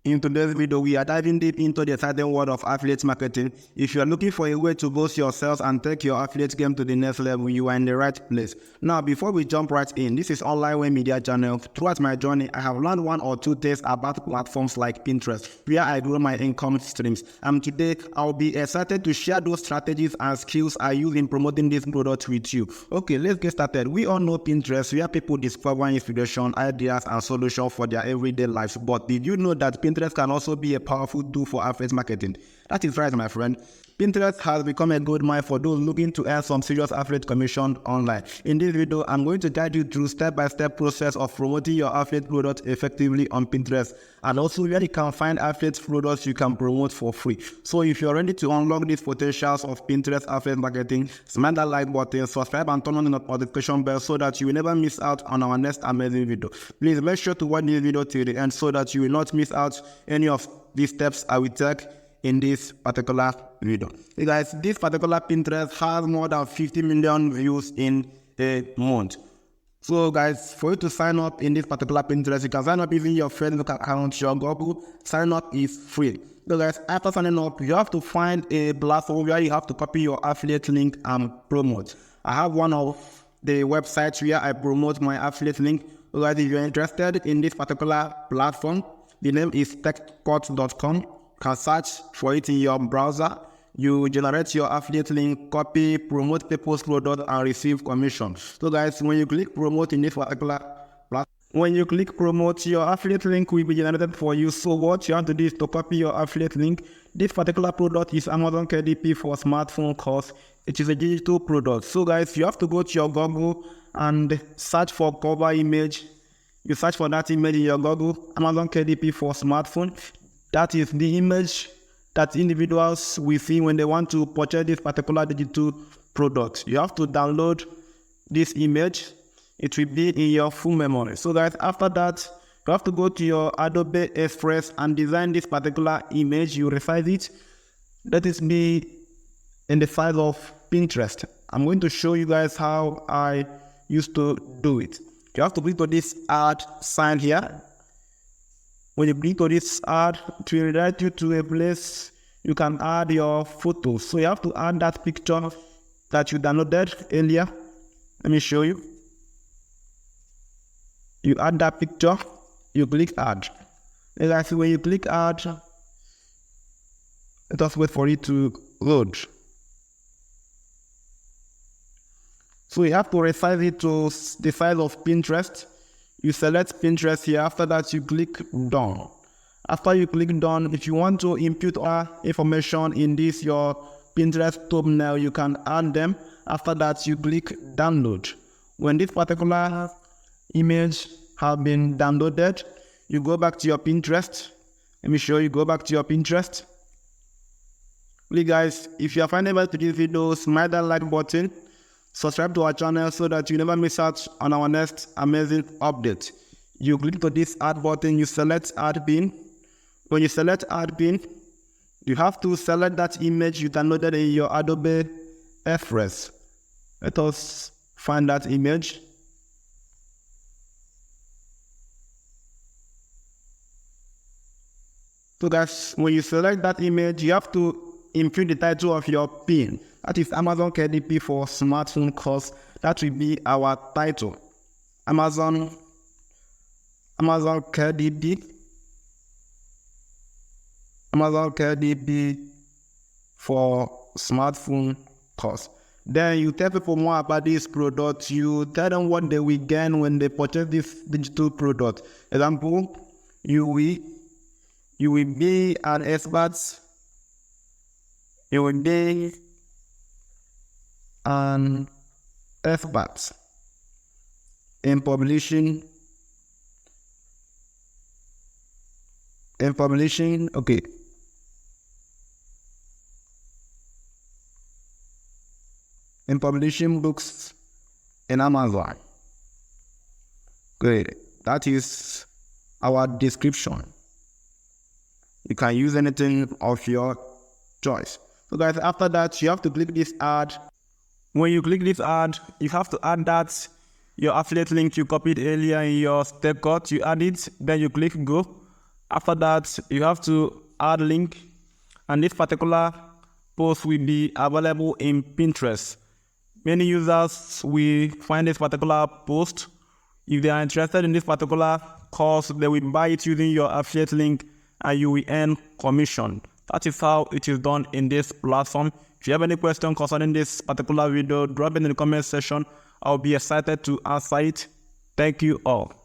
In today's video, we are diving deep into the exciting world of affiliate marketing. If you are looking for a way to boost your sales and take your affiliate game to the next level, you are in the right place. Now, before we jump right in, this is Online Way Media Channel. Throughout my journey, I have learned one or two things about platforms like Pinterest, where I grow my income streams. And today, I'll be excited to share those strategies and skills I use in promoting this product with you. Okay, let's get started. We all know Pinterest, where people discover inspiration, ideas, and solutions for their everyday lives. But did you know that Pinterest can also be a powerful tool for affiliate marketing? That is right, my friend. Pinterest has become a gold mine for those looking to earn some serious affiliate commission online. In this video, I'm going to guide you through step-by-step process of promoting your affiliate product effectively on Pinterest, and also where you can find affiliate products you can promote for free. So if you're ready to unlock these potentials of Pinterest affiliate marketing, smash that like button, subscribe, and turn on the notification bell so that you will never miss out on our next amazing video. Please make sure to watch this video till the end so that you will not miss out any of these steps I will take in this particular video. Hey guys, this particular Pinterest has more than 50 million views in a month. So guys, for you to sign up in this particular Pinterest, you can sign up using your Facebook account, your Google. Sign up is free. So guys, after signing up, you have to find a platform where you have to copy your affiliate link and promote. I have one of the websites where I promote my affiliate link. So guys, if you're interested in this particular platform, the name is techcut.com. Can search for it in your browser. You generate your affiliate link, copy, promote people's product, and receive commission. So guys, when you click promote in this particular platform, when you click promote, your affiliate link will be generated for you. So what you have to do is to copy your affiliate link. This particular product is Amazon KDP for smartphone course. It is a digital product. So guys, you have to go to your Google and search for cover image. You search for that image in your Google, Amazon KDP for smartphone. That is the image that individuals will see when they want to purchase this particular digital product. You have to download this image. It will be in your full memory. So guys, after that, you have to go to your Adobe Express and design this particular image. You resize it. Let it be in the size of Pinterest. I'm going to show you guys how I used to do it. You have to click on this add sign here. When you click on this add, it will redirect you to a place you can add your photos. So you have to add that picture that you downloaded earlier. Let me show you. You add that picture, you click add. And guys, when you click add, let us wait for it to load. So you have to resize it to the size of Pinterest. You select Pinterest here. After that, you click done. After you click done, if you want to input information in this your Pinterest thumbnail, you can add them. After that, you click download. When this particular image has been downloaded, you go back to your Pinterest. Let me show you. Go back to your Pinterest. Please guys, if you are finding value to this video, smash that like button. Subscribe to our channel so that you never miss out on our next amazing update. You click to this add button, you select add pin. When you select add pin, you have to select that image you downloaded in your Adobe Express. Let us find that image. So guys, when you select that image, you have to input the title of your pin. That is Amazon KDP for smartphone course. That will be our title. Amazon KDP. Amazon KDP for smartphone course. Then you tell people more about this product. You tell them what they will gain when they purchase this digital product. Example, you will be an expert. You will be an expert in publishing, okay. In publishing books in Amazon. Great. That is our description. You can use anything of your choice. So guys, after that, you have to click this add. When you click this add, you have to add that your affiliate link you copied earlier in your step cut. You add it, then you click go. After that, you have to add link, and this particular post will be available in Pinterest. Many users will find this particular post. If they are interested in this particular course, they will buy it using your affiliate link and you will earn commission. That is how it is done in this platform. If you have any question concerning this particular video, drop it in the comment section. I'll be excited to answer it. Thank you all.